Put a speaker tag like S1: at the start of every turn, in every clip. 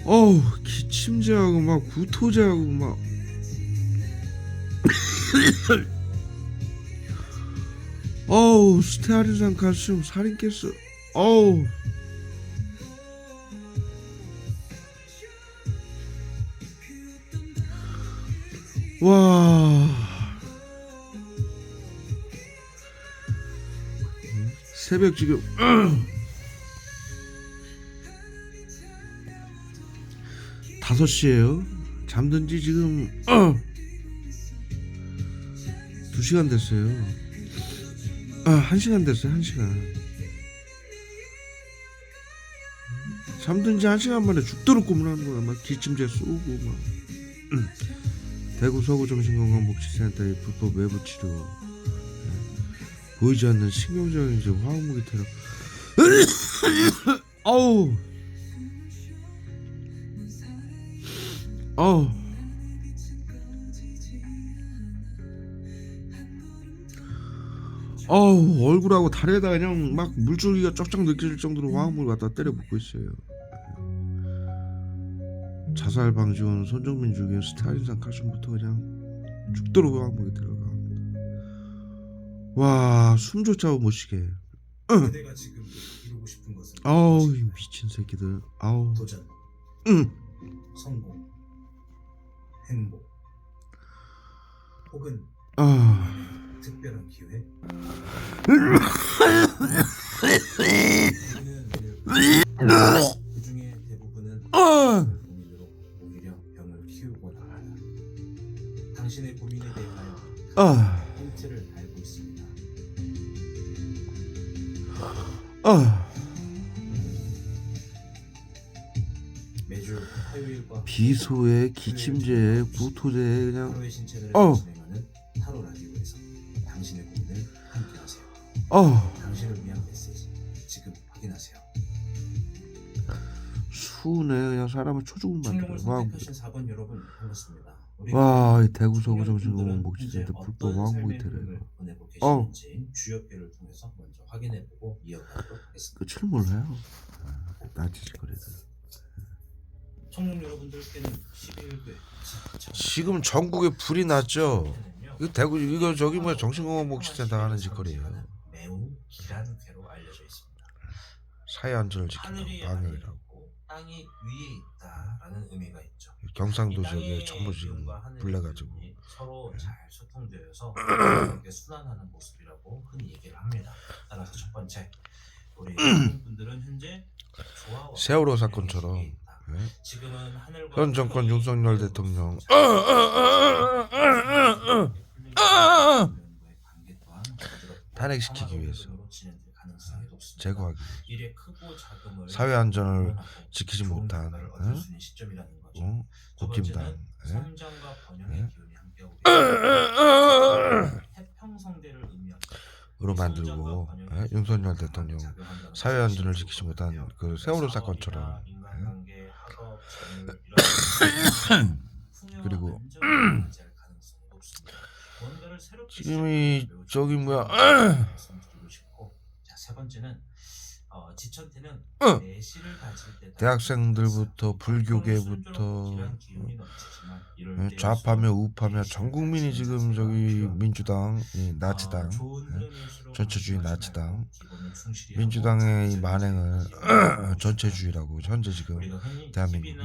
S1: 어우, 기침제하고 막 구토제하고 막 스테아린산 칼슘 살인가스. 어우, 와, 새벽 지금 5시에요. 잠든 지 지금 2시간 됐어요. 1시간 됐어요. 1시간. 잠든 지 1시간 만에 죽도록 고문하는 거야. 막 기침제 쏘고 막. 대구 서구 정신건강복지센터의 불법 외부 치료, 보이지 않는 신경적인 이제 화학무기 테러. 어우, 얼굴하고 다리에다 그냥 막 물줄기가 쩍쩍 느껴질 정도로 화학물 갖다 때려 붓고 있어요. 자살 방지원 손정민 죽인 스타일인상 칼슘부터 그냥 죽도록 화학물이 들어가. 와, 숨조차 못 쉬게.
S2: 그대가 지금 이루고 싶은 것은
S1: 이 미친 새끼들.
S2: 도전, 성공, 행복, 혹은 특별한 기회. 그 중에 대부분은 고민으로 오히려 병을 키우고 나가다. 당신의 고민에 대하여 힌트를 알고 있습니다. 매주 화요일과
S1: 비소에 기침제에 구토제에 그냥
S2: 하루의 신체를 진행하는 타로 라디오에서 당신의 고민을 함께하세요. 당신을 위한 메시지 지금 확인하세요.
S1: 수네 그냥 사람을 초죽음 만들어.
S2: 선택하신 4번 여러분 반갑습니다.
S1: 와, 이 대구 서구 정신건강복지센터 불법 화학무기 테러.
S2: 보내고 계시는지 주역회를 통해서 먼저 확인해보고 이어가도록 하겠습니다.
S1: 끝을 몰라요. 나치짓거리들.
S2: 청룡 여러분들께는 11회
S1: 지금 전국에 불이 났죠. 이거 대구 이거 저기 뭐야 정신건강복지센터 하는 짓거리예요.
S2: 매우 길한 회로 알려져 있습니다.
S1: 사회 안전을 지키는 방역이라고.
S2: 땅이 위에 있다라는 의미가 있죠.
S1: 경상도 저기 전부 지금 불나가지고
S2: 서로 잘 소통되어서 순환하는 모습이라고 흔히 얘기를 합니다. 따라서 첫 번째, 우리 분들은 현재
S1: 세월호 사건처럼
S2: 지금은 하늘과
S1: 현 정권 윤석열 대통령 탄핵시키기 위해서 제거하기 사회 안전을 지키지 못한 국힘당 으로 만들고 윤석열 대통령 사회 안전을 지키지 못한 그 세월호 사건처럼 그리고 지금이 저기 뭐야
S2: 세 번째는 지천태는
S1: 대학생들부터 불교계부터 좌파며 우파며 전 국민이 지금 저기 민주당, 나치당, 전체주의 나치당, 민주당의 이 만행을 전체주의라고 현재 지금 대한민국이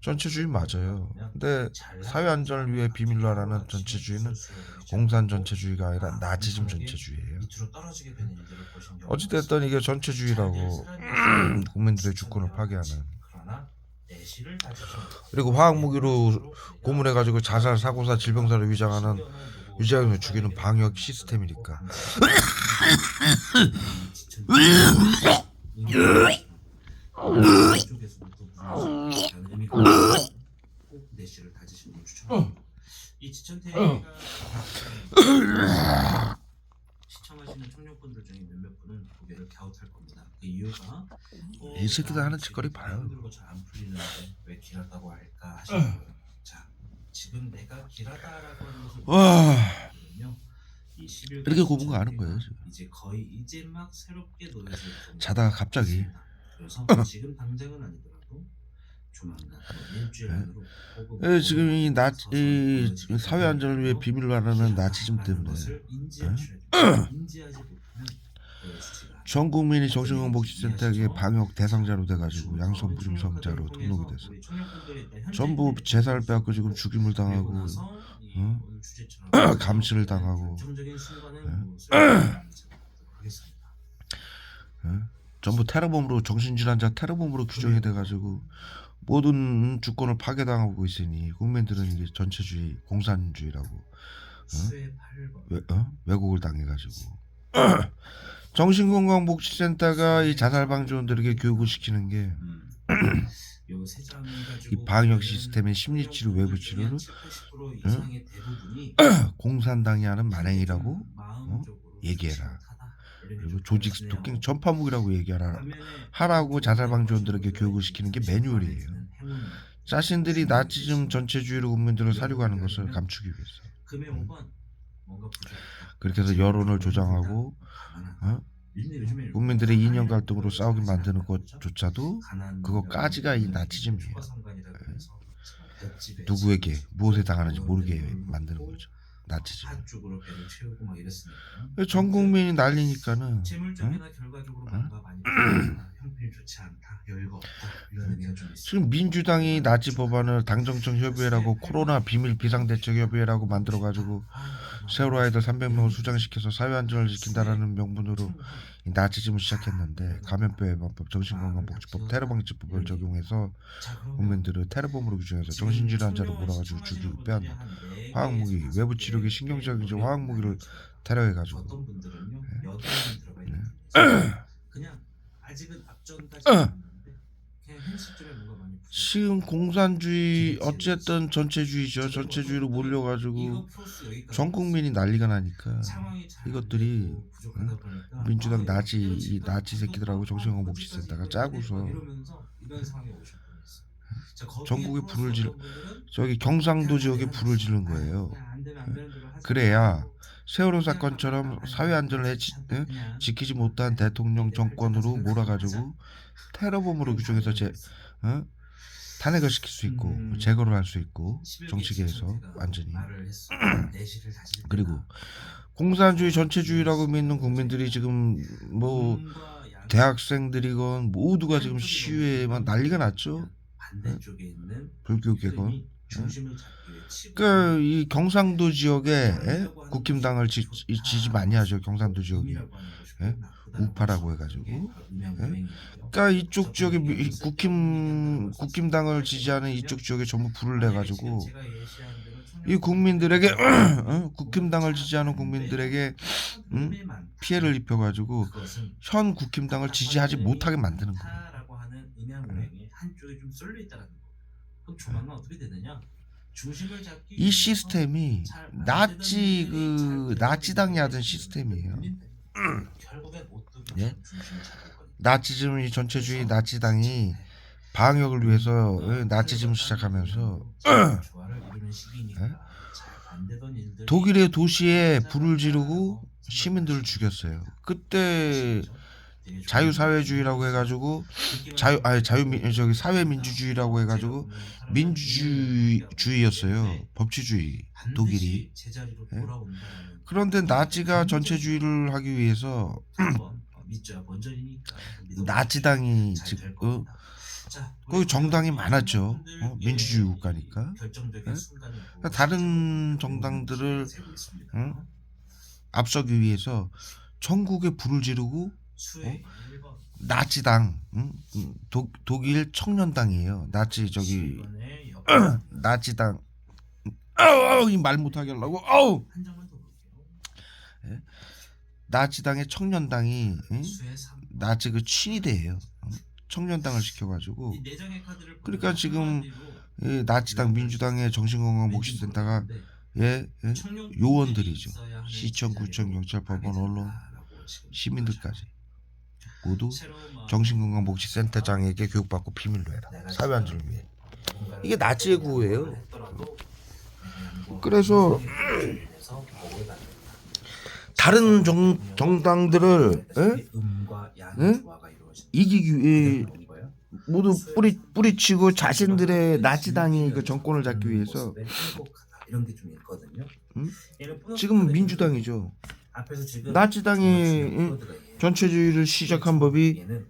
S1: 전체주의 맞아요. 근데 사회 안전을 위해 비밀로 하라는 전체주의는 공산 전체주의가 아니라 나치즘 전체주의예요. 어찌됐든 이게 전체주의라고 국민들의 주권을 파괴하는, 그리고 화학무기로 고문해가지고 자살, 사고사, 질병사를 위장하는 유죄하면 죽이는 방역 시스템이니까.
S2: 내시를 다지시는 걸 추천합니다. 이 지천태가 시청하시는 청년분들 중에 몇몇 분은 고개를 갸웃할 겁니다. 그 이유가
S1: 이 새끼들 하는 짓거리 봐요.
S2: 잘안 풀리는데 왜 길하다고 할까 하시는 거예요. 자, 지금 내가 길하다라고 하는 것을 보면요, 이
S1: 이렇게 굽은 거 아는 거예요, 지금.
S2: 이제 막 새롭게 놓여질 정도가
S1: 자다가 갑자기.
S2: 있습니다. 그래서 지금 당장은 아니더라도 조만간 일주일 안으로 혹은
S1: 예, 지금 이
S2: 보여지게
S1: 사회 안전을 위해 비밀로 하라는 나치즘
S2: 하라는
S1: 때문에
S2: 것을 인지하셔야 됩니다. 인지하지 못하면 보여지지가 않아요.
S1: 전 국민이 정신건강복지센터에 방역 대상자로 돼가지고 양성부증성자로 등록이 됐어. 전부 재산을 빼앗고 지금 죽임을 당하고, 응? 감시를 당하고, 응? 전부 테러범으로 정신질환자 테러범으로 규정이 돼가지고 모든 주권을 파괴당하고 있으니 국민들은 이게 전체주의 공산주의라고 왜곡을 당해가지고 정신건강복지센터가 이 자살방지원들에게 교육을 시키는 게 이 방역 시스템의 심리치료 외부치료를 공산당이 하는 만행이라고 얘기해라. 그리고 조직 스토킹 전파무기라고 하라고 자살방지원들에게 교육을 시키는 게 매뉴얼이에요. 자신들이 나치즘 전체주의로 국민들을 사려고 하는 것을 감추기 위해서. 그렇게 해서 여론을 조장하고 국민들의 이념 갈등으로 싸우게 만드는 것조차도 그거까지가 이 나치즘이에요. 누구에게 무엇에 당하는지 모르게 만드는 거죠. 나치즘. 전 국민이 난리니까는 지금 민주당이 나치 법안을 당정청 협의회라고 코로나 비밀 비상대책 협의회라고 만들어가지고 세월호 아이들 300명을 수장시켜서 사회안전을 지킨다라는 명분으로 이 나치즘을 시작했는데 감염병 예방법, 정신건강복지법, 테러방지법을 적용해서 국민들을 테러범으로 규정해서 정신질환자로 몰아가지고 죽이고 빼앗는 화학무기, 외부 치료기, 신경적인 화학무기를 테러해가지고
S2: 그냥 아직은 앞전까지
S1: 지금 공산주의 어쨌든 전체주의죠. 전체주의로 몰려가지고 전 국민이 난리가 나니까 이것들이 민주당 이 나치 새끼들하고 정신건강복지센터가 짜고서 전국에 불을 저기 경상도 지역에 불을 지른 거예요. 그래야 세월호 사건처럼 사회 안전을 지키지 못한 대통령 정권으로 몰아가지고 테러범으로 규정해서 탄핵을 시킬 수 있고 제거를 할 수 있고 정치계에서 완전히. 그리고 공산주의 전체주의라고 믿는 국민들이 지금 뭐 대학생들이건 모두가 지금 시위에만 난리가 났죠. 불교계건. 그러니까 이 경상도 지역에 국힘당을 지지 많이 하죠. 경상도 지역이 우파라고 해가지고. 그러니까 이쪽 지역에 국힘당을 지지하는 이쪽 지역에 전부 불을 내가지고 이 국민들에게 국힘당을 지지하는 국민들에게 피해를 입혀가지고 현 국힘당을 지지하지 못하게 만드는 거예요. 이 시스템이 나치당이 하던 시스템이에요. 예? 나치즘 전체주의 나치당이 방역을 위해서 나치즘을 시작하면서 독일의 도시에 불을 지르고 시민들을 죽였어요. 그때 자유사회주의라고 해가지고 사회민주주의라고 해가지고 민주주의였어요. 법치주의 독일이. 그런데 나치가 전체주의를 하기 위해서 나치당이 지금 거기 정당이 많았죠. 민주주의 국가니까. 다른 정당들을 앞서기 위해서 전국에 불을 지르고 나치당, 독일 청년당이에요. 나치당. 이 말 못하게 하려고. 나치당의 청년당이 나치 그 친위대예요. 청년당을 시켜가지고. 그러니까 지금 나치당 민주당의 정신건강복지센터가 요원들이죠. 시청, 구청, 경찰, 법원, 언론, 시민들까지 모두 정신건강복지센터장에게 교육받고 비밀로 해라. 사회안전을 위해. 이게 나치의 구호예요. 그래서 다른 정당들을
S2: 음과 양의
S1: 예?
S2: 조화가 이루어진다.
S1: 이기기 위해
S2: 이게 나온 거예요?
S1: 모두 뿌리치고 자신들의 나치당이 그 정권을 잡기 위해서
S2: 행복하다. 이런 게 좀 있거든요.
S1: 응?
S2: 얘는 뿌노
S1: 지금
S2: 스타일의
S1: 민주당이죠.
S2: 앞에서 지금
S1: 나치당이
S2: 키워드가 얘예요.
S1: 전체주의를 시작한 법이
S2: 얘는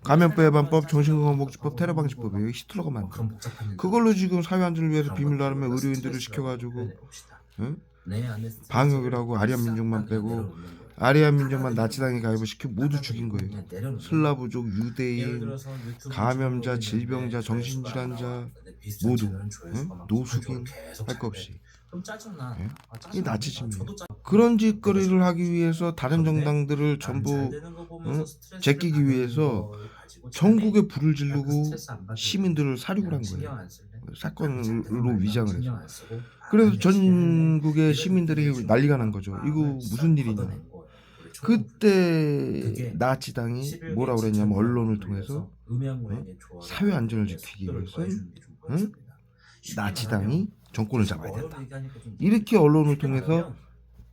S1: 감염병 예방법, 정신건강복지법, 테러방지법이에요. 히틀러가 만든.
S2: 그런 복잡한 일도
S1: 그걸로 지금 사회 안전을 위해서
S2: 그런
S1: 비밀 나름의
S2: 것들을
S1: 의료인들을
S2: 스트레스라고
S1: 시켜가지고
S2: 표현해봅시다.
S1: 응?
S2: 내 안에
S1: 방역이라고 아리안
S2: 싹
S1: 민족만
S2: 다
S1: 빼고
S2: 내려놓는 거예요.
S1: 아리안 민족만 나치당에 가입을 시켜 모두 죽인 거예요.
S2: 그냥 내려놓는
S1: 슬라브족,
S2: 예를
S1: 유대인,
S2: 들어서 유튜브
S1: 감염자,
S2: 찍어보고
S1: 질병자,
S2: 있는데
S1: 정신질환자
S2: 조회수가 안 나와. 근데 비슷한
S1: 모두
S2: 채널은 조회수가 막
S1: 노숙인
S2: 계속
S1: 할 거
S2: 잘
S1: 없이
S2: 돼. 그럼 짜증나.
S1: 예?
S2: 아,
S1: 이
S2: 짜증나.
S1: 나치즘이에요.
S2: 저도 짜증나.
S1: 그런 짓거리를 하기 위해서 다른
S2: 그런데
S1: 정당들을
S2: 안
S1: 전부
S2: 잘 되는 거 보면서
S1: 응?
S2: 스트레스를
S1: 제끼기
S2: 받는
S1: 위해서
S2: 걸 가지고
S1: 전국에 불을
S2: 자네
S1: 지르고
S2: 스트레스 안 받을
S1: 시민들을 사륙을 한
S2: 신경
S1: 거예요.
S2: 안 쓸래?
S1: 사건으로 위장을
S2: 신경
S1: 해서.
S2: 안 쓰고
S1: 그래서
S2: 안 열심히 할래?
S1: 전국의
S2: 이런
S1: 시민들이
S2: 느낌의
S1: 난리가 난 거죠.
S2: 마음을
S1: 이거
S2: 싹
S1: 무슨 일이냐.
S2: 걷어낸 거예요. 우리 총영분.
S1: 그때
S2: 그게
S1: 나치당이
S2: 11개
S1: 뭐라 그랬냐면
S2: 지청장을
S1: 언론을
S2: 돌려서
S1: 통해서
S2: 음양모양의 조화를
S1: 사회 안전을
S2: 만들어서
S1: 지키기
S2: 속도를
S1: 위해서
S2: 더해주는 게좀 보여줍니다. 쉽게
S1: 나치당이
S2: 말하면
S1: 정권을
S2: 좀
S1: 잡아야
S2: 어려운
S1: 된다.
S2: 얘기하니까 좀
S1: 이렇게 언론을
S2: 쉽게
S1: 통해서
S2: 말하면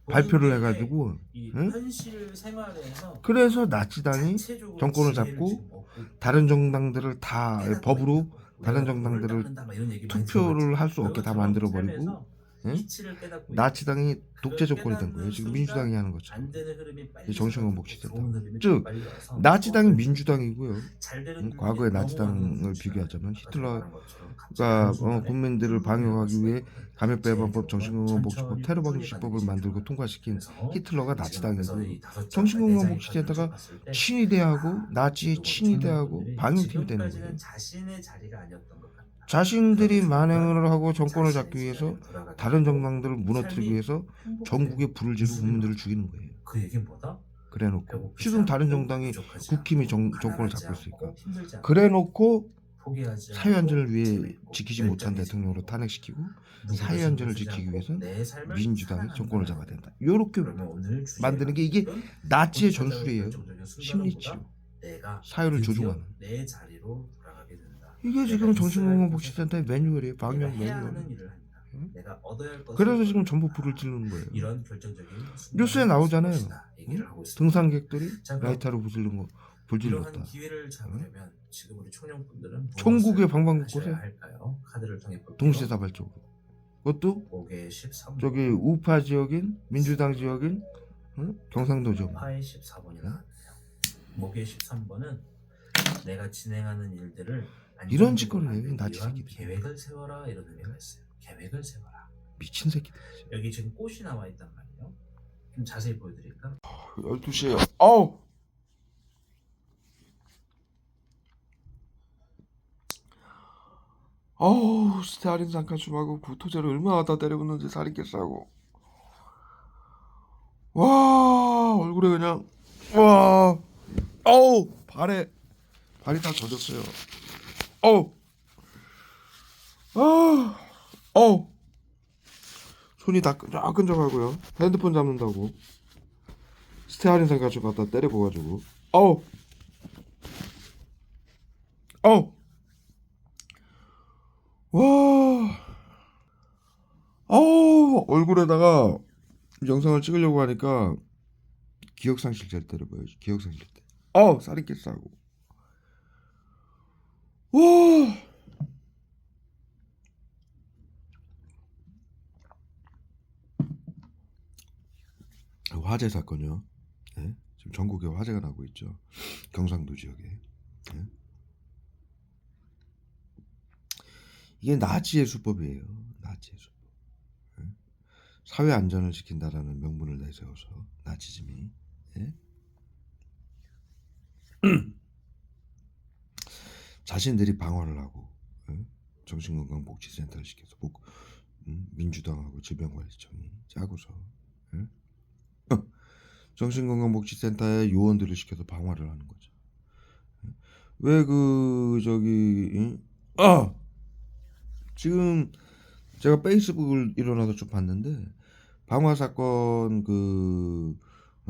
S1: 발표를
S2: 본인의
S1: 해가지고
S2: 이
S1: 응?
S2: 현실 생활에서
S1: 그래서 나치당이
S2: 자체적으로
S1: 정권을
S2: 지혜를
S1: 잡고
S2: 지금 얻고
S1: 다른 정당들을 다
S2: 깨닫고
S1: 법으로
S2: 있는 거예요.
S1: 다른
S2: 우리가
S1: 정당들을
S2: 돌을 닦는다 막 이런 얘기 많이
S1: 투표를
S2: 들어봤죠.
S1: 할 수 없게 다
S2: 그것처럼
S1: 만들어버리고
S2: 삶에서
S1: 응?
S2: 이치를 깨닫고
S1: 나치당이 독재
S2: 그걸
S1: 정권이 된 거예요. 지금 민주당이 하는 것처럼.
S2: 안 되는 흐름이 빨리
S1: 정신건복
S2: 좋은
S1: 시대다.
S2: 흐름이
S1: 즉
S2: 빨리 와서
S1: 나치당이
S2: 어,
S1: 민주당이고요.
S2: 잘 되는 흐름이
S1: 과거의
S2: 너무
S1: 나치당을
S2: 많은
S1: 비교하자면
S2: 아까
S1: 히틀러가
S2: 말한 것처럼 갑자기 한순간에
S1: 국민들을 방역하기 위해 감염병 예방법, 정신건강복지법,
S2: 천천히
S1: 테러방지법을
S2: 뚫어가는
S1: 만들고
S2: 시스템을
S1: 통과시킨
S2: 그래서
S1: 히틀러가
S2: 지금 앞에서
S1: 나치당이고
S2: 이 다섯 장,
S1: 정신건강복지센터가
S2: 봤을 때
S1: 친위대하고 나치의 친위대하고
S2: 청년분들이
S1: 방영팀이 되는
S2: 지금까지는
S1: 거예요.
S2: 자신의 자리가 아니었던 것 같다.
S1: 자신들이
S2: 그런데
S1: 만행을 하고 정권을
S2: 자신의
S1: 잡기 위해서
S2: 시간에 돌아가게
S1: 다른
S2: 되고
S1: 정당들을 무너뜨리기
S2: 삶이
S1: 위해서
S2: 행복해.
S1: 전국에 불을 지르고
S2: 무슨
S1: 국민들을
S2: 말이야?
S1: 죽이는 거예요.
S2: 그 얘기는 뭐다?
S1: 그래놓고
S2: 배고프지
S1: 지금 다른
S2: 않고,
S1: 정당이
S2: 부족하지
S1: 국힘이
S2: 않고,
S1: 정권을
S2: 가난하지
S1: 잡고 있으니까
S2: 않고, 힘들지 않고,
S1: 그래놓고
S2: 포기하지
S1: 사회 안전을
S2: 않고,
S1: 위해
S2: 재밌고,
S1: 지키지 못한
S2: 열정이
S1: 대통령으로
S2: 생기고,
S1: 탄핵시키고
S2: 누구를
S1: 사회 안전을
S2: 신경 쓰지
S1: 지키기
S2: 않고
S1: 위해서는
S2: 내 삶을
S1: 민주당이
S2: 살아가는
S1: 정권을
S2: 거야.
S1: 잡아야 된다. 이렇게
S2: 그러면 오늘 주제가
S1: 만드는 게 이게
S2: 어떤
S1: 나치의
S2: 찾아올
S1: 전술이에요.
S2: 결정적인 순간보다
S1: 심리치료.
S2: 내가
S1: 사회를
S2: 드디어
S1: 조종하는.
S2: 내 자리로 돌아가게 된다.
S1: 이게
S2: 내가
S1: 지금
S2: 있어야
S1: 정신건강복지센터의 매뉴얼이에요.
S2: 내가
S1: 방역
S2: 해야
S1: 매뉴얼.
S2: 하는 일을 한다.
S1: 응?
S2: 내가 얻어야 할 것을
S1: 그래서 지금 전부
S2: 얻는다.
S1: 불을 지르는 거예요.
S2: 이런 결정적인
S1: 뉴스에 나오잖아요.
S2: 얘기를 하고 있습니다.
S1: 등산객들이
S2: 자, 그럼
S1: 라이터로 불 질렀다.
S2: 이러한 기회를 잡으려면 지금 우리 총영분들은
S1: 천국의
S2: 무엇을
S1: 방방곳곳에
S2: 하셔야 할까요? 카드를 통해 볼게요.
S1: 동시다발적으로. 그것도
S2: 목의 13번.
S1: 저기 우파 지역인 민주당 지역인 경상도 지역.
S2: 파의 14번이 나왔네요. 목의 13번은 내가 진행하는 일들을
S1: 이런 짓거리를
S2: 안정적으로
S1: 해요, 나치
S2: 만들기 위한
S1: 새끼들.
S2: 계획을 세워라 이런 의미가 있어요. 계획을 세워라.
S1: 미친 새끼들.
S2: 여기 지금 꽃이 나와 있단 말이에요. 좀 자세히 보여드릴까?
S1: 12시에 어우 스타린 상가춤하고 구토제를 얼마나 다 때려붓는지 살이 깼싸고 와 얼굴에 그냥 와 어우 발이 다 젖었어요. 어우 어우 손이 다 끈적끈적하고요. 핸드폰 잡는다고 스테아린 상가춤 갖다 때려부어가지고 어우 와, 얼굴에다가 영상을 찍으려고 하니까 기억상실제를 때려봐야지. 기억상실제. 살이 깼싸고. 와, 화재 사건이요. 네? 지금 전국에 화재가 나고 있죠. 경상도 지역에. 네? 이게 나치의 수법이에요. 나치의 수법. 예? 사회 안전을 지킨다라는 명분을 내세워서 나치즘이 예? 자신들이 방어를 하고 예? 정신건강복지센터를 시켜서 민주당하고 질병관리청이 짜고서 예? 정신건강복지센터의 요원들을 시켜서 방어를 하는 거죠. 왜 지금 제가 페이스북을 일어나서 좀 봤는데 방화 사건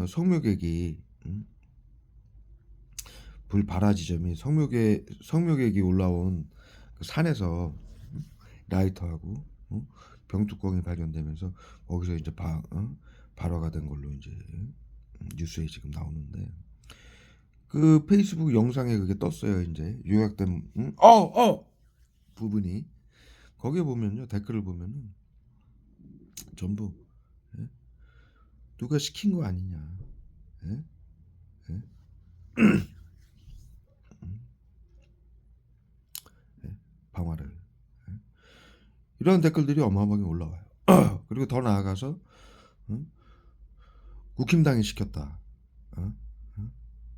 S1: 성묘객이 불 발화 지점이 성묘객이 올라온 그 산에서 발화하고 병뚜껑이 발견되면서 거기서 이제 발화 발화가 된 걸로 이제 뉴스에 지금 나오는데 그 페이스북 영상에 그게 떴어요. 이제 요약된 부분이 거기에 보면요 댓글을 보면은 전부 예? 누가 시킨 거 아니냐, 예? 예? 예? 방화를 예? 이런 댓글들이 어마어마하게 올라와요. 그리고 더 나아가서 국힘당이 시켰다.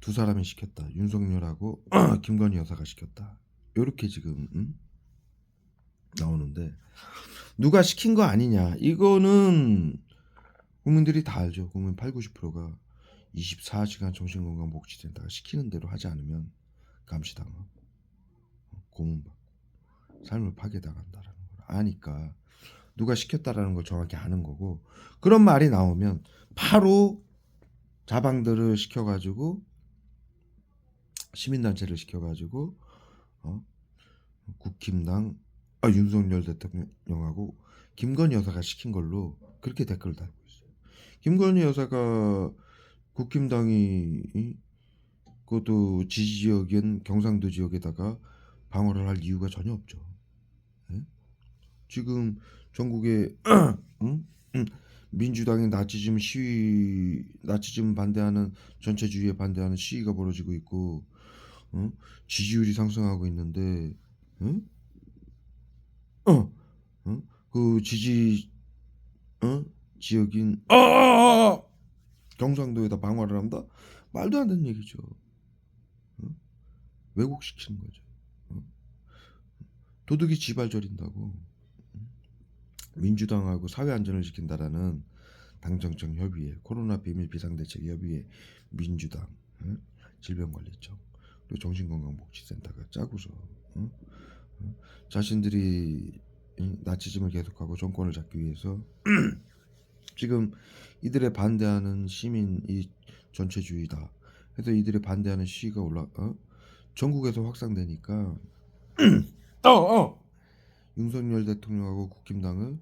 S1: 두 사람이 시켰다. 윤석열하고 김건희 여사가 시켰다. 이렇게 지금 나오는데 누가 시킨 거 아니냐. 이거는 국민들이 다 알죠. 국민 8, 90%가 24시간 정신건강복지센터가 시키는 대로 하지 않으면 감시당하고 고문받고 삶을 파괴당한다라는 걸 아니까 누가 시켰다라는 걸 정확히 아는 거고 그런 말이 나오면 바로 자방들을 시켜가지고 시민단체를 시켜가지고 국힘당 윤석열 대통령하고 김건희 여사가 시킨 걸로 그렇게 댓글을 달고 있어요. 김건희 여사가 국힘당이 그것도 지지 지역인 경상도 지역에다가 방어를 할 이유가 전혀 없죠. 예? 지금 전국에 민주당의 나치즘 반대하는 전체주의에 반대하는 시위가 벌어지고 있고 지지율이 상승하고 있는데 그 지지 지역인 경상도에다 방어를 한다? 말도 안 되는 얘기죠. 왜곡시키는 거죠. 도둑이 지발 저린다고 민주당하고 사회안전을 지킨다라는 당정청 협의회, 코로나 비밀 비상대책 협의회, 민주당, 질병관리청 그리고 정신건강복지센터가 짜고서 자신들이 나치즘을 계속하고 정권을 잡기 위해서 지금 이들의 반대하는 시민이 전체주의다 해서 이들의 반대하는 시위가 전국에서 확산되니까 윤석열 대통령하고 국힘당을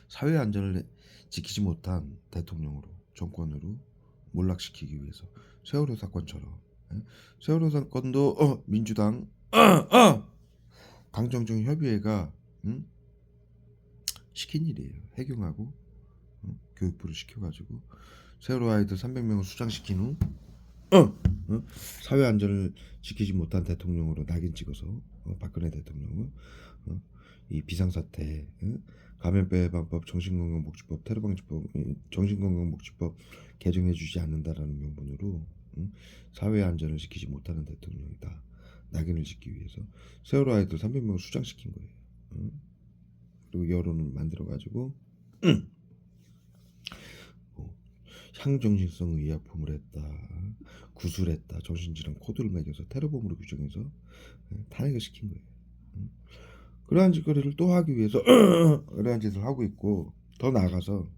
S1: 사회 안전을 지키지 못한 대통령으로 정권으로 몰락시키기 위해서 세월호 사건처럼 세월호 사건도 민주당 당정청 협의회가 시킨 일이에요. 해경하고 교육부를 시켜가지고 세월호 아이들 300명을 수장시킨 후 사회 안전을 지키지 못한 대통령으로 낙인 찍어서 박근혜 대통령은 이 비상사태 감염병 예방법, 정신건강복지법, 테러방지법, 정신건강복지법 개정해주지 않는다라는 명분으로 사회 안전을 지키지 못하는 대통령이다. 낙인을 찍기 위해서 세월호 아이들 300명을 수장시킨 거예요. 그리고 여론을 만들어가지고 향정신성 의약품을 했다, 구술했다, 정신질환 코드를 매겨서 테러범으로 규정해서 탄핵을 시킨 거예요. 그러한 짓거리를 또 하기 위해서 그러한 짓을 하고 있고 더 나아가서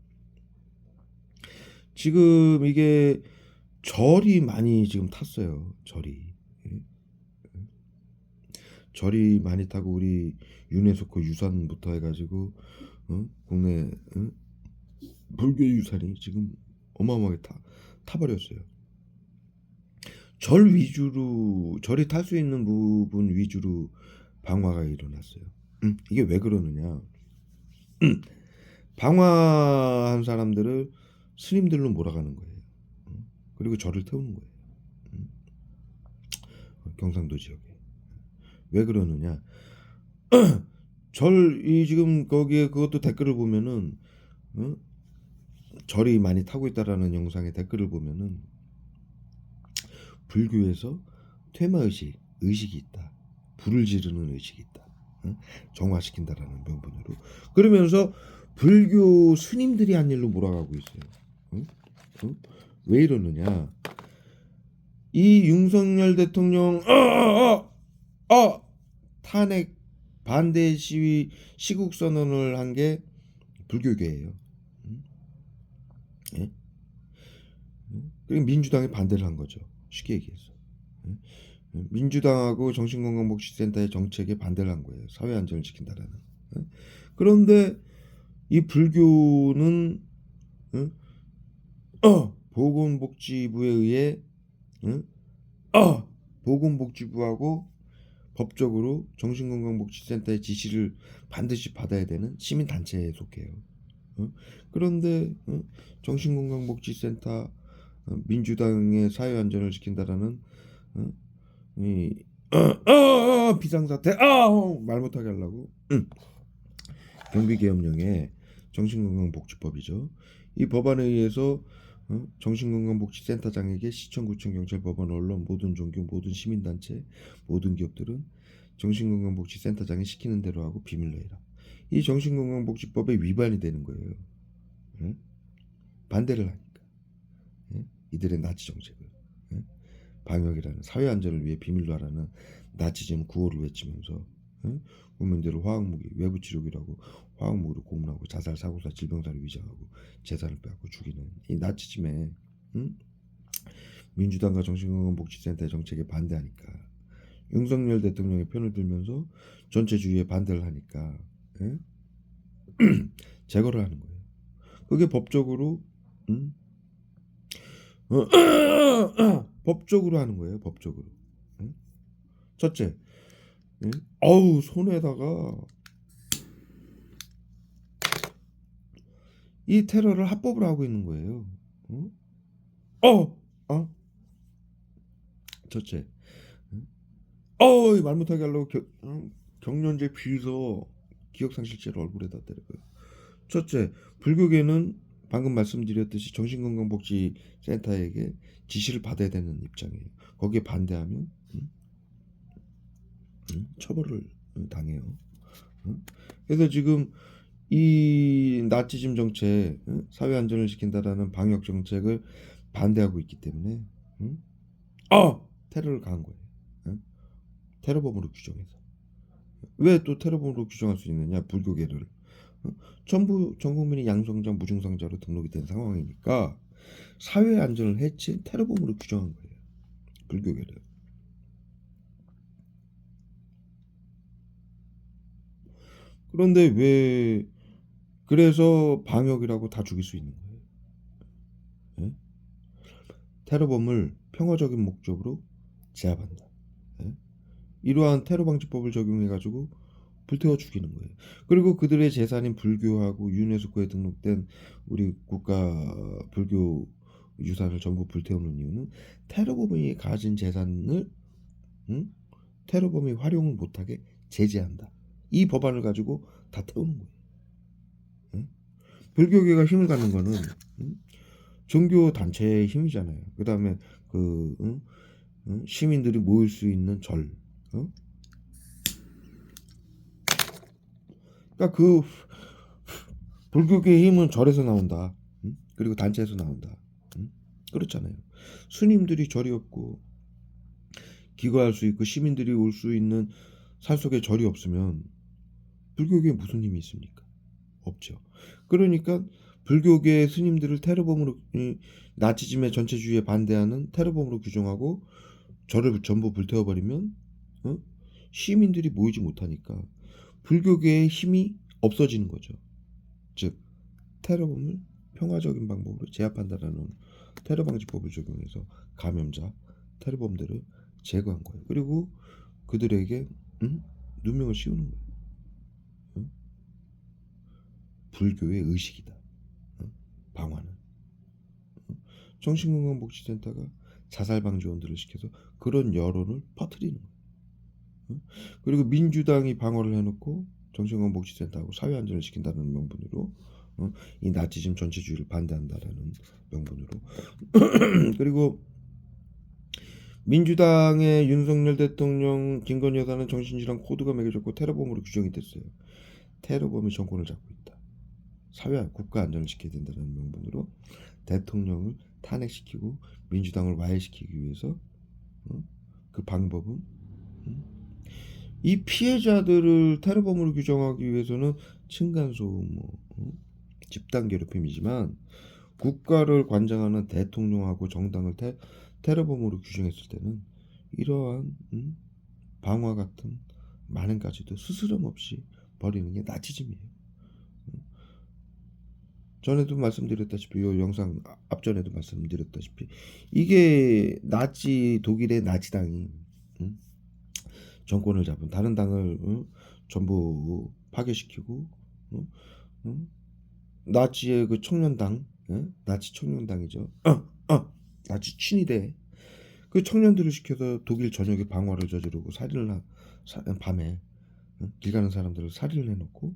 S1: 지금 이게 절이 많이 지금 탔어요. 절이 많이 타고 우리 유네스코 유산부터 해가지고 국내 불교 유산이 지금 어마어마하게 타버렸어요. 절이 탈 수 있는 부분 위주로 방화가 일어났어요. 이게 왜 그러느냐? 방화한 사람들을 스님들로 몰아가는 거예요. 그리고 절을 태우는 거예요. 경상도 지역에. 왜 그러느냐? 절이 지금 거기에 그것도 댓글을 보면은 절이 많이 타고 있다라는 영상의 댓글을 보면은 불교에서 퇴마의식이 있다. 불을 지르는 의식이 있다. 정화시킨다라는 명분으로. 그러면서 불교 스님들이 한 일로 몰아가고 있어요. 왜 이러느냐? 이 윤석열 대통령 탄핵 반대 시위 시국 선언을 한 게 불교계예요. 예? 그리고 민주당이 반대를 한 거죠. 쉽게 얘기해서. 민주당하고 정신건강복지센터의 정책에 반대를 한 거예요. 사회 안전을 지킨다라는. 그런데 이 불교는 응? 보건복지부에 의해 응? 보건복지부하고 법적으로 정신건강복지센터의 지시를 반드시 받아야 되는 시민단체에 속해요. 그런데 정신건강복지센터 민주당의 사회안전을 지킨다라는 어? 이 비상사태 말 못하게 하려고 경비계엄령의 정신건강복지법이죠. 이 법안에 의해서 정신건강복지센터장에게 시청, 구청, 경찰, 법원, 언론, 모든 종교, 모든 시민단체, 모든 기업들은 정신건강복지센터장이 시키는 대로 하고 비밀로 해라. 이 정신건강복지법에 위반이 되는 거예요. 응? 반대를 하니까. 응? 이들의 나치 정책을. 응? 방역이라는 사회안전을 위해 비밀로 하라는 나치즘 구호를 외치면서 국민들을 화학무기, 외부치료기라고 화학무기로 고문하고 자살, 사고사, 질병사를 위장하고 재산을 빼앗고 죽이는 이 나치즘에 민주당과 정신건강복지센터의 정책에 반대하니까 윤석열 대통령의 편을 들면서 전체주의에 반대를 하니까 제거를 하는 거예요. 그게 법적으로 법적으로 하는 거예요. 법적으로. 첫째, 어우 손에다가 이 테러를 합법을 하고 있는 거예요. 첫째, 말 못하게 하려고 경련제 비서 기억상실죄로 얼굴에다 때려요. 첫째, 불교계는 방금 말씀드렸듯이 정신건강복지센터에게 지시를 받아야 되는 입장이에요. 거기에 반대하면 처벌을 당해요. 그래서 지금 이 나치즘 정책, 사회 안전을 지킨다라는 방역 정책을 반대하고 있기 때문에 테러를 가한 거예요. 테러범으로 규정해서. 왜 또 테러범으로 규정할 수 있느냐? 불교계를 전부 전 국민이 양성자, 무증상자로 등록이 된 상황이니까 사회 안전을 해친 테러범으로 규정한 거예요. 불교계를. 그런데 왜 그래서 방역이라고 다 죽일 수 있는 거예요. 예? 테러범을 평화적인 목적으로 제압한다. 예? 이러한 테러방지법을 적용해가지고 불태워 죽이는 거예요. 그리고 그들의 재산인 불교하고 유네스코에 등록된 우리 국가 불교 유산을 전부 불태우는 이유는 테러범이 가진 재산을 테러범이 활용을 못하게 제재한다. 이 법안을 가지고 다 태우는 거예요. 불교계가 힘을 갖는 거는 종교 단체의 힘이잖아요. 그 다음에 시민들이 모일 수 있는 절. 그러니까 그 불교계의 힘은 절에서 나온다. 그리고 단체에서 나온다. 그렇잖아요. 스님들이 절이 없고 기거할 수 있고 시민들이 올 수 있는 산속에 절이 없으면 불교계에 무슨 힘이 있습니까? 없죠. 그러니까 불교계 스님들을 테러범으로 나치즘의 전체주의에 반대하는 테러범으로 규정하고 절을 전부 불태워버리면 시민들이 모이지 못하니까 불교계의 힘이 없어지는 거죠. 즉 테러범을 평화적인 방법으로 제압한다라는 테러방지법을 적용해서 감염자 테러범들을 제거한 거예요. 그리고 그들에게 누명을 씌우는 거예요. 불교의 의식이다. 방화는. 정신건강복지센터가 자살방지원들을 시켜서 그런 여론을 퍼뜨리는 거예요. 그리고 민주당이 방어를 해놓고 정신건강복지센터하고 사회안전을 지킨다는 명분으로 이 나치즘 전체주의를 반대한다라는 명분으로 그리고 민주당의 윤석열 대통령, 김건희 여사는 정신질환 코드가 매겨졌고 테러범으로 규정이 됐어요. 테러범이 정권을 잡고 있다. 사회 국가 안전을 지켜야 된다는 명분으로 대통령을 탄핵시키고 민주당을 와해시키기 위해서 그 방법은 이 피해자들을 테러범으로 규정하기 위해서는 층간소음, 집단 괴롭힘이지만 국가를 관장하는 대통령하고 정당을 테러범으로 규정했을 때는 이러한 방화 같은 만행까지도 스스럼 없이 벌이는 게 나치즘이에요. 전에도 말씀드렸다시피 이 영상 앞전에도 말씀드렸다시피 이게 나치 독일의 나치당이 응? 정권을 잡은 다른 당을 응? 전부 파괴시키고 응? 응? 나치의 그 청년당 나치 청년당이죠. 나치 친위대 그 청년들을 시켜서 독일 전역에 방화를 저지르고 밤에 길 가는 사람들을 살인을 해놓고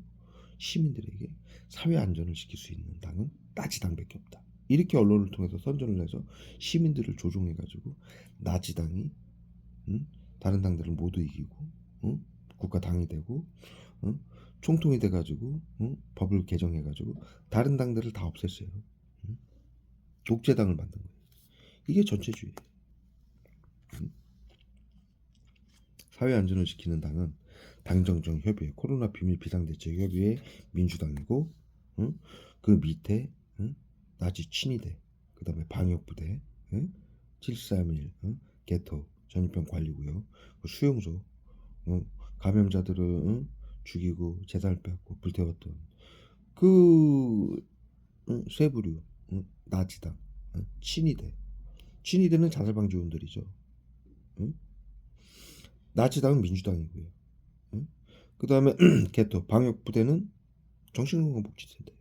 S1: 시민들에게 사회 안전을 지킬 수 있는 당은 나치당밖에 없다. 이렇게 언론을 통해서 선전을 해서 시민들을 조종해가지고 나치당이 다른 당들을 모두 이기고 국가 당이 되고 총통이 돼가지고 법을 개정해가지고 다른 당들을 다 없앴어요. 독재당을 만든 거예요. 이게 전체주의예요. 사회 안전을 지키는 당은 당정청 협의회, 코로나 비밀 비상대책 협의회 민주당이고, 그 밑에 나치 친위대, 그다음에 방역부대, 731, 개토 전염병 관리고요, 그 수용소, 감염자들을 죽이고 재산을 빼앗고 불태웠던 그 세부류, 나치당, 친위대, 친위대는 자살방지원들이죠. 나치당은 민주당이고요. 그 다음에 개토 방역부대는 정신건강복지센터예요.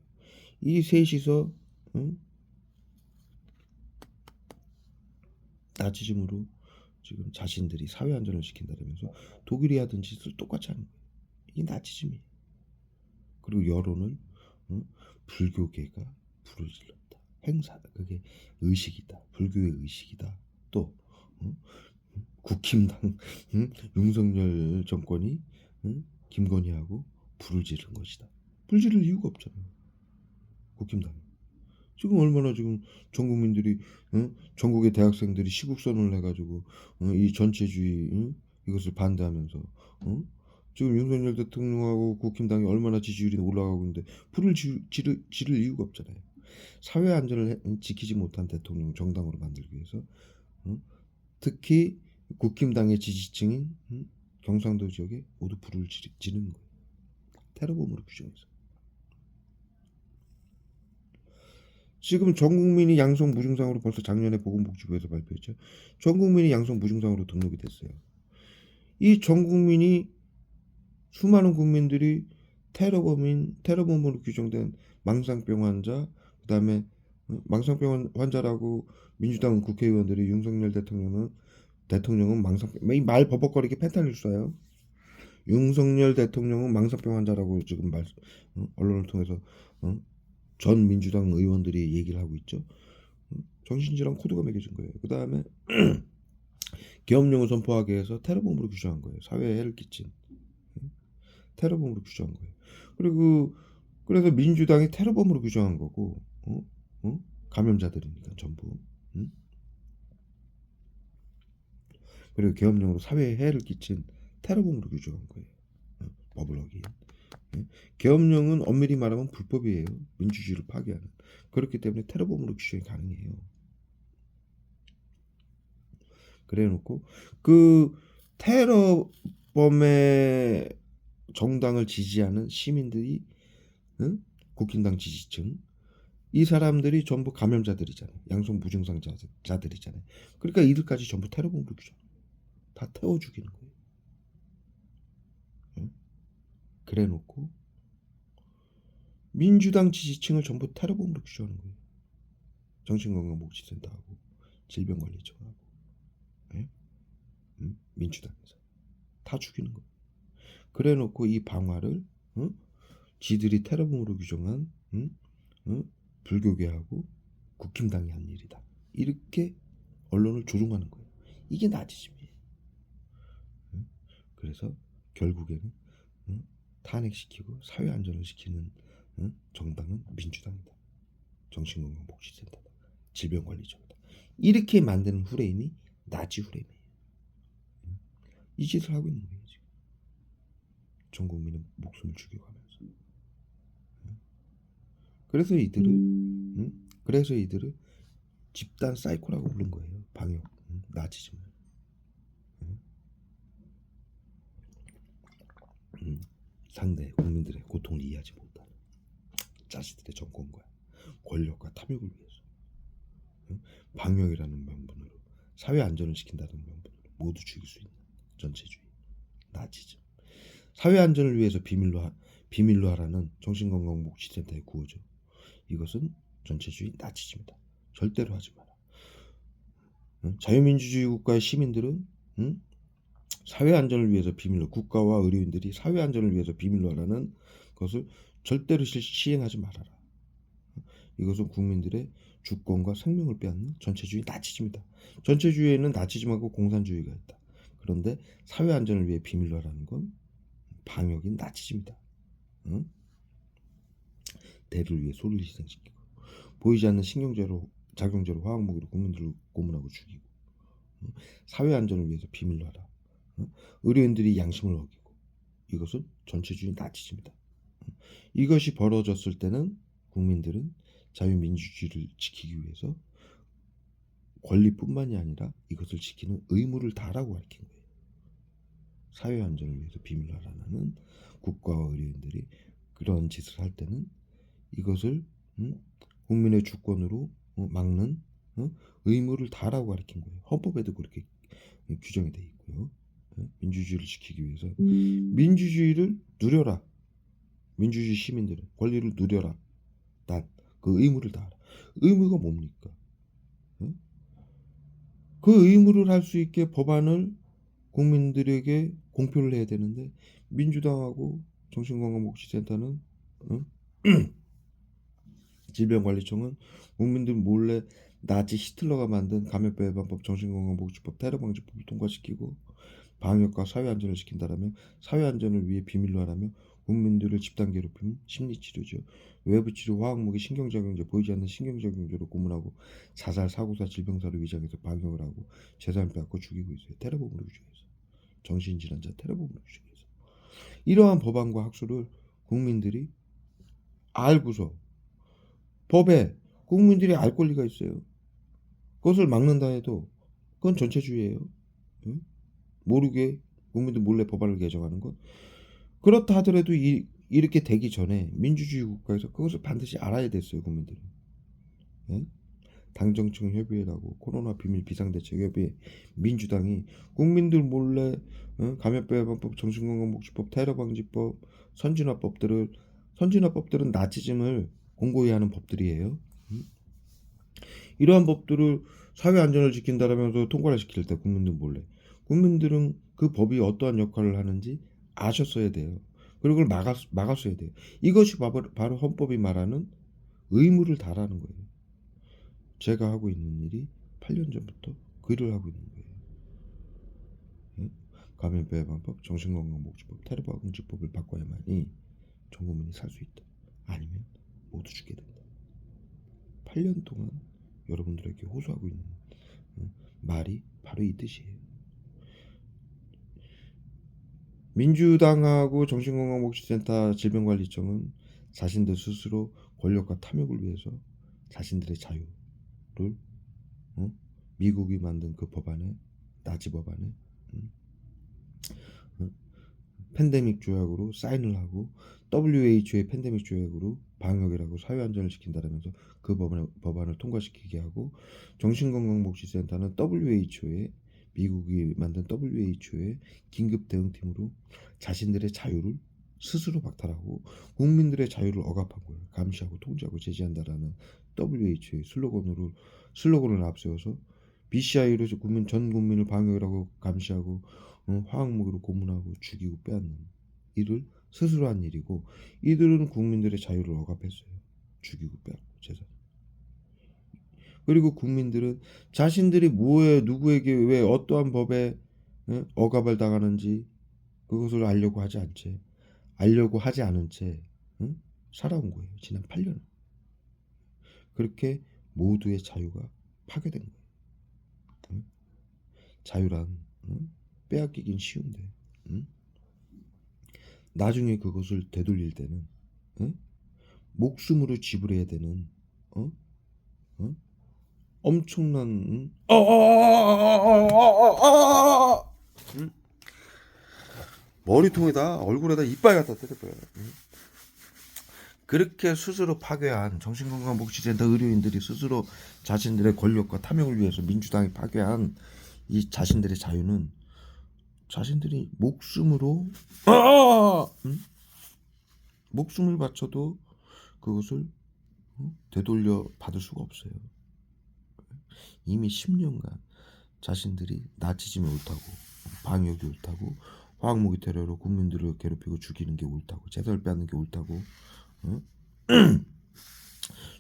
S1: 이 셋이서 나치즘으로 지금 자신들이 사회 안전을 지킨다면서 독일이 하던 짓을 똑같이 하는 거예요. 이게 나치즘이에요. 그리고 여론은 불교계가 불을 질렀다. 행사 그게 의식이다. 불교의 의식이다. 또 국힘당 윤석열 정권이 김건희하고 불을 지른 것이다. 불 지를 이유가 없잖아요. 국힘당. 지금 얼마나 지금 전 국민들이 전국의 대학생들이 시국선언을 해가지고 이 전체주의 이것을 반대하면서 지금 윤석열 대통령하고 국힘당이 얼마나 지지율이 올라가고 있는데 불을 지를 이유가 없잖아요. 사회 안전을 지키지 못한 대통령 정당으로 만들기 위해서 특히 국힘당의 지지층인 경상도 지역에 모두 불을 지르는 거예요. 테러범으로 규정해서. 지금 전 국민이 양성 무증상으로 벌써 작년에 보건복지부에서 발표했죠. 전 국민이 양성 무증상으로 등록이 됐어요. 이 전 국민이 수많은 국민들이 테러범으로 규정된 망상병 환자, 그다음에 망상병 환자라고 민주당 국회의원들이 윤석열 대통령은 망상병 말 버벅거리게 펜타닐 쏴요. 윤석열 대통령은 망상병 환자라고 지금 언론을 통해서 전 민주당 의원들이 얘기를 하고 있죠. 정신질환 코드가 매겨진 거예요. 그 다음에 계엄령을 선포하게 해서 테러범으로 규정한 거예요. 사회에 해를 끼친 테러범으로 규정한 거예요. 그리고 그래서 민주당이 테러범으로 규정한 거고, 감염자들이니까 전부. 그리고 계엄령으로 사회에 해를 끼친 테러범으로 규정한 거예요. 법을 어긴. 계엄령은 엄밀히 말하면 불법이에요. 민주주의를 파괴하는. 그렇기 때문에 테러범으로 규정이 가능해요. 그래놓고 그 테러범의 정당을 지지하는 시민들이 국힘당 지지층 이 사람들이 전부 감염자들이잖아요. 양성 무증상자들이잖아요. 그러니까 이들까지 전부 테러범으로 규정. 다 태워 죽이는 거예요. 그래놓고 민주당 지지층을 전부 테러범으로 규정하는 거예요. 정신건강복지센터하고 질병관리청하고 민주당에서 다 죽이는 거예요. 그래놓고 이 방화를 지들이 테러범으로 규정한 불교계하고 국힘당이 한 일이다. 이렇게 언론을 조종하는 거예요. 이게 나치즘이에요. 그래서 결국에는 탄핵시키고 사회 안전을 지키는 정당은 민주당이다. 정신건강복지센터다. 질병관리청이다. 이렇게 만드는 후레임이 나치 후레임이에요. 이 짓을 하고 있는 거예요. 지금. 전 국민의 목숨을 죽여가면서. 그래서 이들을 집단 사이코라고 부른 거예요. 방역, 나치즘을. 상대 국민들의 고통을 이해하지 못하는 자신들의 정권과 권력과 탐욕을 위해서, 응? 방역이라는 명분으로, 사회 안전을 지킨다는 명분으로 모두 죽일 수 있는 전체주의 나치즘. 사회 안전을 위해서 비밀로 하라는 정신건강복지센터의 구호죠. 이것은 전체주의 나치즘이다. 절대로 하지 마라. 응? 자유민주주의 국가의 시민들은, 응? 사회 안전을 위해서 비밀로, 국가와 의료인들이 사회 안전을 위해서 비밀로 하라는 것을 절대로 시행하지 말아라. 이것은 국민들의 주권과 생명을 빼앗는 전체주의 나치즘이다. 전체주의에는 나치즘하고 공산주의가 있다. 그런데 사회 안전을 위해 비밀로 하라는 건 방역인 나치즘이다. 응? 대를 위해 소를 희생시키고, 보이지 않는 신경제로, 작용제로, 화학무기로 국민들을 고문하고 죽이고, 응? 사회 안전을 위해서 비밀로 하라. 응? 의료인들이 양심을 어기고, 이것은 전체주의 나치즘이다. 응? 이것이 벌어졌을 때는 국민들은 자유민주주의를 지키기 위해서 권리뿐만이 아니라 이것을 지키는 의무를 다하라고 가르친 거예요. 사회 안전을 위해서 비밀로 하라는 국가와 의료인들이 그런 짓을 할 때는 이것을, 국민의 주권으로 막는, 의무를 다하라고 가르친 거예요. 헌법에도 그렇게 규정이 되어 있고요. 민주주의를 지키기 위해서 민주주의를 누려라. 민주주의 시민들은 권리를 누려라. 난 그 의무를 다하라. 의무가 뭡니까? 그 의무를 할 수 있게 법안을 국민들에게 공표를 해야 되는데, 민주당하고 정신건강복지센터는, 응? 질병관리청은 국민들 몰래 나치 히틀러가 만든 감염병 예방법, 정신건강복지법, 테러방지법을 통과시키고 방역과 사회안전을 지킨다라며 사회안전을 위해 비밀로 하라며 국민들을 집단 괴롭힘, 심리치료죠, 외부치료, 화학무기, 신경작용제, 보이지 않는 신경작용제로 고문하고 자살, 사고사, 질병사를 위장해서 방역을 하고 재산을 빼앗고 죽이고 있어요. 테러범으로 규정해서, 정신질환자 테러범으로 규정해서. 이러한 법안과 학술을 국민들이 알고서, 법에 국민들이 알 권리가 있어요. 그것을 막는다 해도 그건 전체주의예요. 응? 모르게 국민들 몰래 법안을 개정하는 것. 그렇다 하더라도 이렇게 되기 전에 민주주의 국가에서 그것을 반드시 알아야 됐어요, 국민들은. 응? 당정청 협의회라고, 코로나 비밀 비상대책협의회, 민주당이 국민들 몰래, 감염병 예방법, 정신건강복지법, 테러방지법, 선진화법들은 나치즘을 공고히 하는 법들이에요. 이러한 법들을 사회 안전을 지킨다라면서 통과를 시킬 때 국민들 몰래, 국민들은 그 법이 어떠한 역할을 하는지 아셨어야 돼요. 그리고 그걸 막았어야 돼요. 이것이 바로 헌법이 말하는 의무를 다하라는 거예요. 제가 하고 있는 일이 8년 전부터 그 일을 하고 있는 거예요. 예? 감염병 예방법, 정신건강복지법, 테러방지법을 바꿔야만이 전 국민이 살 수 있다. 아니면 모두 죽게 된다. 8년 동안 여러분들에게 호소하고 있는 말이 바로 이 뜻이에요. 민주당하고 정신건강복지센터, 질병관리청은 자신들 스스로 권력과 탐욕을 위해서 자신들의 자유를, 미국이 만든 그 법안에, 나치 법안에, 팬데믹 조약으로 사인을 하고, WHO의 팬데믹 조약으로 방역이라고 사회안전을 지킨다라면서 그 법안을 통과시키게 하고, 정신건강복지센터는 미국이 만든 WHO의 긴급대응팀으로 자신들의 자유를 스스로 박탈하고 국민들의 자유를 억압한 거예요. 감시하고 통제하고 제지한다라는 WHO의 슬로건을 앞세워서 BCI로 전 국민을 방역이라고 감시하고, 화학무기로 고문하고 죽이고 빼앗는 일을 스스로 한 일이고, 이들은 국민들의 자유를 억압했어요. 죽이고 빼앗고 재산. 그리고 국민들은 자신들이 뭐에, 누구에게, 왜, 어떠한 법에 억압을 당하는지 그것을 알려고 하지 않은 채 살아온 거예요. 지난 8년. 그렇게 모두의 자유가 파괴된 거예요. 자유란 빼앗기긴 쉬운데, 나중에 그것을 되돌릴 때는 목숨으로 지불해야 되는, 엄청난, 머리통에다, 얼굴에다 이빨 갖다 때려봐요. 그렇게 스스로 파괴한 정신건강복지센터 의료인들이 스스로 자신들의 권력과 탐욕을 위해서 민주당이 파괴한 이 자신들의 자유는 자신들이 목숨으로 목숨을 바쳐도 그것을 되돌려 받을 수가 없어요. 이미 10년간 자신들이 나치즘이 옳다고, 방역이 옳다고, 화학무기 테러로 국민들을 괴롭히고 죽이는 게 옳다고, 재산을 빼앗는 게 옳다고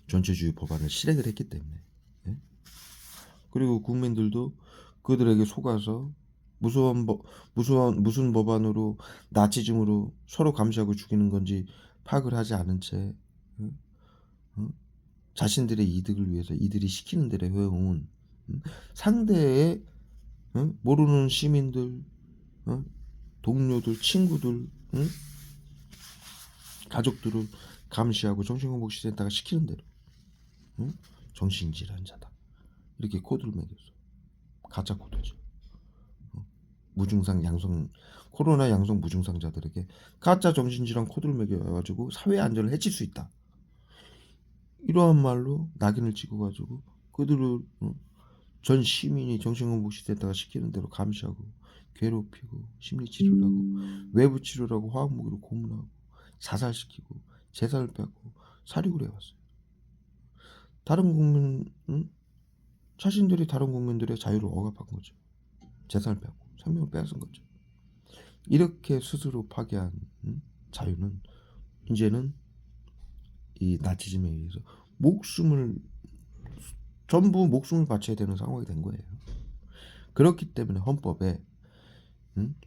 S1: 전체주의 법안을 실행을 했기 때문에, 그리고 국민들도 그들에게 속아서 무슨 법안으로 나치즘으로 서로 감시하고 죽이는 건지 파악을 하지 않은 채 자신들의 이득을 위해서 이들이 시키는 대로 해온 상대의 모르는 시민들, 동료들, 친구들, 가족들을 감시하고 정신건복시센터가 시키는 대로 정신질환자다 이렇게 코드를 매겼어. 가짜 코드죠. 무증상 양성 코로나 양성 무증상자들에게 가짜 정신질환 코드를 매겨가지고 사회 안전을 해칠 수 있다. 이러한 말로 낙인을 찍어가지고 그들을 전 시민이 정신건복시센터가 시키는 대로 감시하고 괴롭히고 심리치료라고 외부치료라고 화학무기로 고문하고 자살시키고 재산을 뺏고 살육을 해왔어요. 다른 국민 자신들이 다른 국민들의 자유를 억압한 거죠. 재산을 뺏고 생명을 빼앗은 거죠. 이렇게 스스로 파괴한 자유는 이제는 이 나치즘에 의해서 전부 목숨을 바쳐야 되는 상황이 된 거예요. 그렇기 때문에 헌법에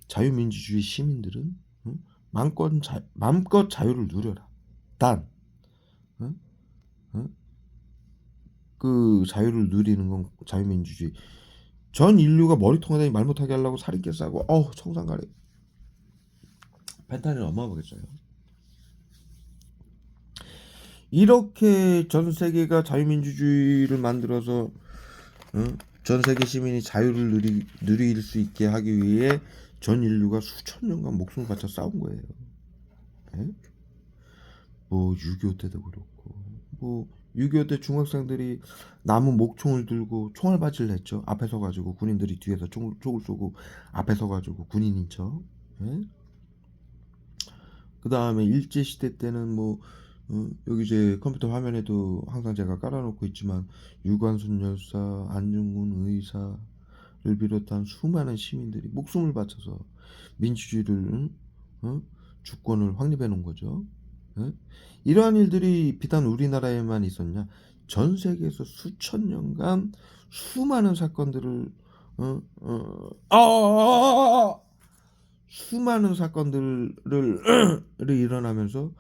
S1: 자유민주주의 시민들은 마음껏 자유를 누려라. 단 그 자유를 누리는 건 자유민주주의. 전 인류가 머리통하다니 말 못하게 하려고 살인죄 싸고 청산가리 펜타닐 어마어마하겠어요. 이렇게 전 세계가 자유민주주의를 만들어서 전 세계 시민이 자유를 누릴 수 있게 하기 위해 전 인류가 수천 년간 목숨을 바쳐 싸운 거예요. 에? 뭐 6.25 때도 그렇고 뭐 6.25 때 중학생들이 나무 목총을 들고 총알바지를 했죠. 앞에 서가지고 군인들이 뒤에서 총을 쏘고 앞에 서가지고 군인인 척. 그 다음에 일제시대 때는 뭐 여기 이제 컴퓨터 화면에도 항상 제가 깔아놓고 있지만 유관순 열사, 안중근 의사를 비롯한 수많은 시민들이 목숨을 바쳐서 민주주의를 주권을 확립해 놓은 거죠. 이러한 일들이 비단 우리나라에만 있었냐? 전 세계에서 수천 년간 수많은 사건들을 수많은 사건들을 일어나면서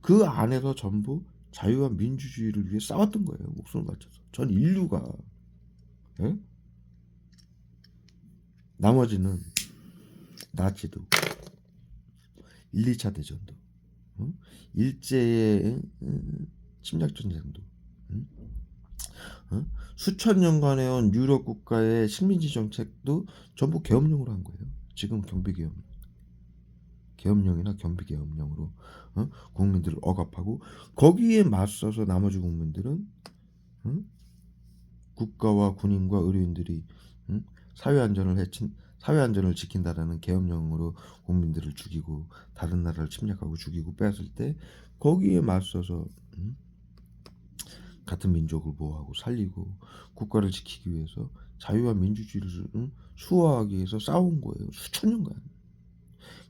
S1: 그 안에서 전부 자유와 민주주의를 위해 싸웠던 거예요. 목숨을 바쳐서 전 인류가. 나머지는 나치도 1, 2차 대전도 일제의 침략 전쟁도 수천 년간 해온 유럽 국가의 식민지 정책도 전부 계엄령으로 한 거예요. 지금 계엄령이나 경비계엄령으로 국민들을 억압하고 거기에 맞서서 나머지 국민들은 국가와 군인과 의료인들이 사회 안전을 지킨다라는 계엄령으로 국민들을 죽이고 다른 나라를 침략하고 죽이고 빼앗을 때 거기에 맞서서 같은 민족을 보호하고 살리고 국가를 지키기 위해서 자유와 민주주의를 수호하기 위해서 싸운 거예요. 수천 년간.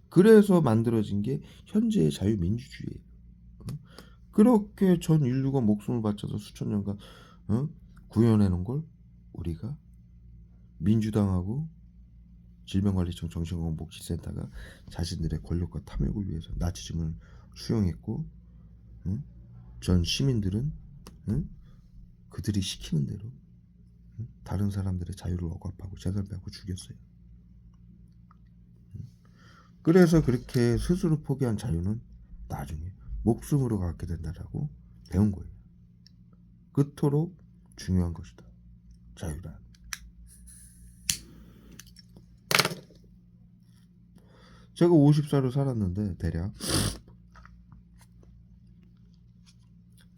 S1: 그래서 만들어진 게 현재의 자유민주주의예요. 그렇게 전 인류가 목숨을 바쳐서 수천 년간 구현해 놓은 걸 우리가 민주당하고 질병관리청 정신건강복지센터가 자신들의 권력과 탐욕을 위해서 나치즘을 수용했고 전 시민들은 그들이 시키는 대로 다른 사람들의 자유를 억압하고 재산을 빼고 죽였어요. 그래서 그렇게 스스로 포기한 자유는 나중에 목숨으로 갖게 된다라고 배운 거예요. 그토록 중요한 것이다. 자유란. 제가 50살을 살았는데 대략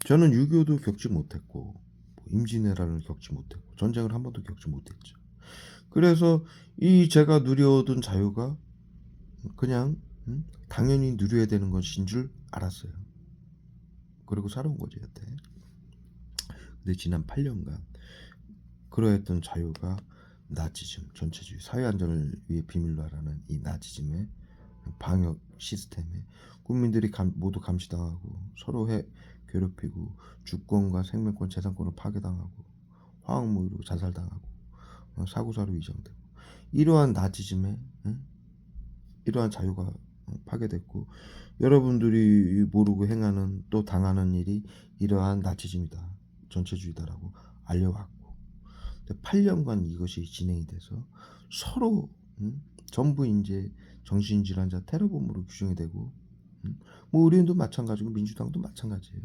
S1: 저는 6.25도 겪지 못했고 임진왜란을 겪지 못했고 전쟁을 한 번도 겪지 못했죠. 그래서 이 제가 누려오던 자유가 그냥 당연히 누려야 되는 것인 줄 알았어요. 그리고 살아온 거죠 여태. 근데 지난 8년간 그러했던 자유가 나치즘, 전체주의, 사회안전을 위해 비밀로 하라는 이 나치즘의 방역 시스템에 국민들이 모두 감시당하고 서로 괴롭히고 주권과 생명권, 재산권을 파괴당하고 화학무기로 자살당하고 사고사로 위장되고 이러한 나치즘에 이러한 자유가 파괴됐고 여러분들이 모르고 행하는 또 당하는 일이 이러한 나치즘이다, 전체주의다라고 알려왔고 8년간 이것이 진행이 돼서 서로 전부 이제 정신질환자 테러범으로 규정이 되고 뭐 의료인도 마찬가지고 민주당도 마찬가지예요.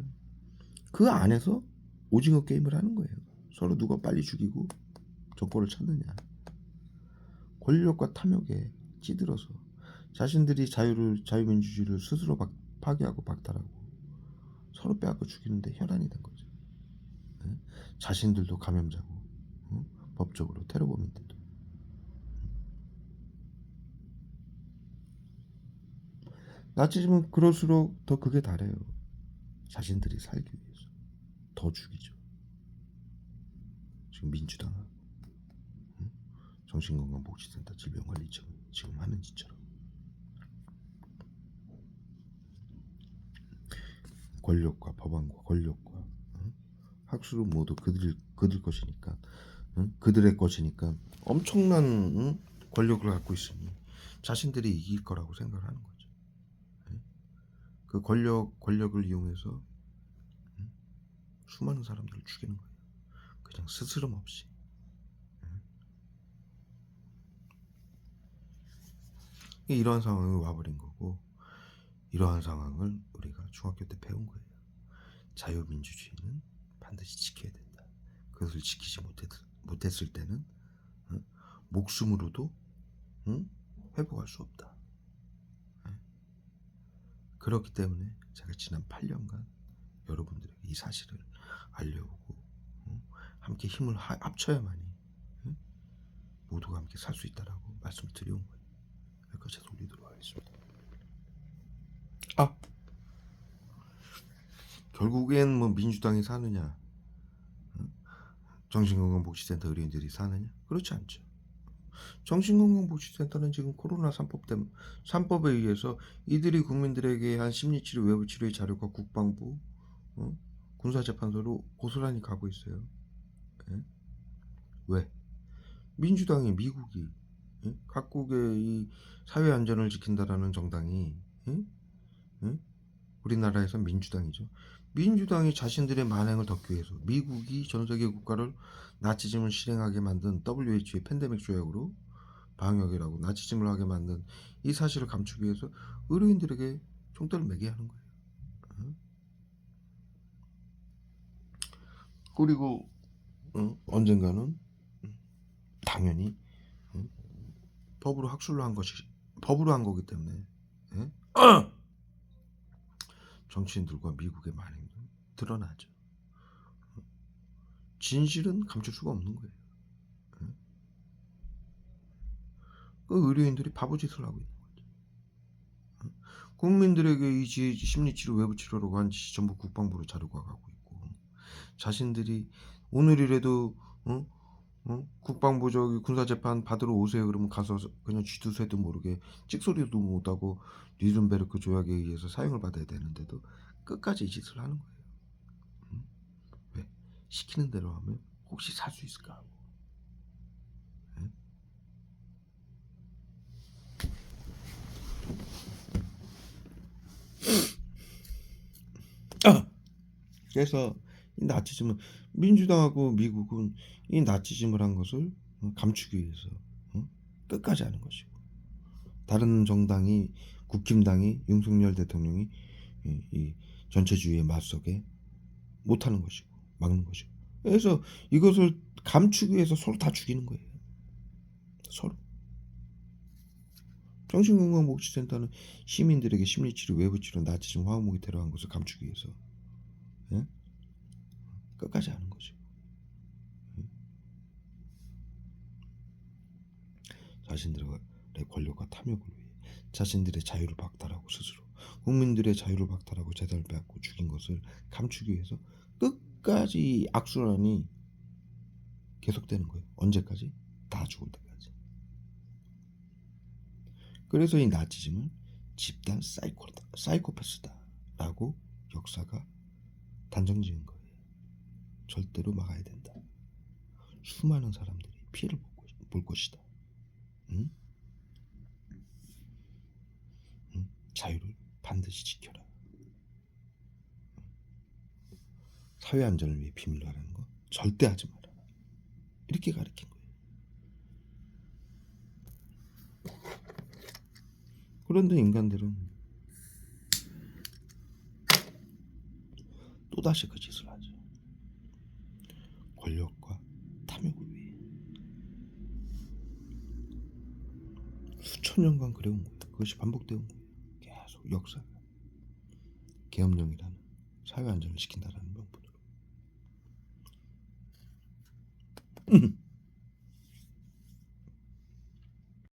S1: 그 안에서 오징어 게임을 하는 거예요. 서로 누가 빨리 죽이고 정권을 찾느냐. 권력과 탐욕에 찌들어서 자신들이 자유민주주의를 스스로 파괴하고 박탈하고 서로 빼앗고 죽이는데 혈안이 된 거죠. 자신들도 감염자고 법적으로 테러범인데도. 나치즘은 그럴수록 더 극에 달해요. 자신들이 살기 위해서 더 죽이죠. 지금 민주당은 정신건강복지센터 질병관리청 지금 하는 짓처럼 권력과 법안과 권력과 학술은 모두 그들 것이니까 그들의 것이니까 엄청난 권력을 갖고 있으니 자신들이 이길 거라고 생각을 하는 거죠. 그 권력을 이용해서 수많은 사람들을 죽이는 거예요. 그냥 스스럼 없이. 이러한 상황이 와버린 거고 이러한 상황을 우리가 중학교 때 배운 거예요. 자유민주주의는 반드시 지켜야 된다. 그것을 지키지 못했을 때는 목숨으로도 회복할 수 없다. 그렇기 때문에 제가 지난 8년간 여러분들에게 이 사실을 알려오고 함께 힘을 합쳐야만이 모두가 함께 살 수 있다라고 말씀을 드려온 거예요. 여기까지 돌리도록 하겠습니다. 결국엔 뭐 민주당이 사느냐, 정신건강복지센터 의료인들이 사느냐? 그렇지 않죠. 정신건강복지센터는 지금 코로나 3법에 의해서 이들이 국민들에게 한 심리치료, 외부치료의 자료가 국방부, 군사재판소로 고스란히 가고 있어요. 왜? 민주당이 미국이 각국의 이 사회안전을 지킨다라는 정당이 우리나라에서 민주당이죠. 민주당이 자신들의 만행을 덮기 위해서 미국이 전 세계 국가를 나치즘을 실행하게 만든 WHO의 팬데믹 조약으로 방역이라고 나치즘을 하게 만든 이 사실을 감추기 위해서 의료인들에게 총대를 매게 하는 거예요. 그리고 언젠가는 당연히 법으로 한 거기 때문에 정치인들과 미국의 만행도 드러나죠. 진실은 감출 수가 없는 거예요. 그 의료인들이 바보짓을 하고 있는 거죠. 국민들에게 이 심리치료, 외부치료라고 한 짓이 전부 국방부로 자료가 가고 있고 자신들이 오늘이라도 국방부 저기 군사재판 받으러 오세요 그러면 가서 그냥 쥐두새도 모르게 찍소리도 못하고 뉘른베르크 조약에 의해서 사형을 받아야 되는데도 끝까지 이 짓을 하는 거예요. 왜? 시키는 대로 하면 혹시 살 수 있을까 하고. 그래서 이 나치즘은 민주당하고 미국은 이 나치즘을 한 것을 감추기 위해서 끝까지 하는 것이고 다른 정당이 국힘당이 윤석열 대통령이 이 전체주의에 맞서게 못하는 것이고 막는 것이고 그래서 이것을 감추기 위해서 서로 다 죽이는 거예요. 서로. 정신건강복지센터는 시민들에게 심리치료, 외부치료, 나치즘, 화학무기 테러한 것을 감추기 위해서 끝까지 하는 거죠. 자신들의 권력과 탐욕을 위해 자신들의 자유를 박탈하고 스스로 국민들의 자유를 박탈하고 재산을 빼앗고 죽인 것을 감추기 위해서 끝까지 악순환이 계속되는 거예요. 언제까지? 다 죽을 때까지. 그래서 이 나치즘은 집단 사이코패스다라고 역사가 단정지은 거예요. 절대로 막아야 된다. 수많은 사람들이 피해를 볼 것이다. 응? 응? 자유를 반드시 지켜라. 사회 안전을 위해 비밀로 하라는 거 절대 하지 마라. 이렇게 가르친 거예요. 그런데 인간들은 또다시 그 짓을 하죠. 권력과 탐욕을 위해 수천 년간 그래온 거예요. 그것이 반복되어 온 거예요. 계속 역사가 계엄령이라는 사회 안전을 지킨다라는 명분으로.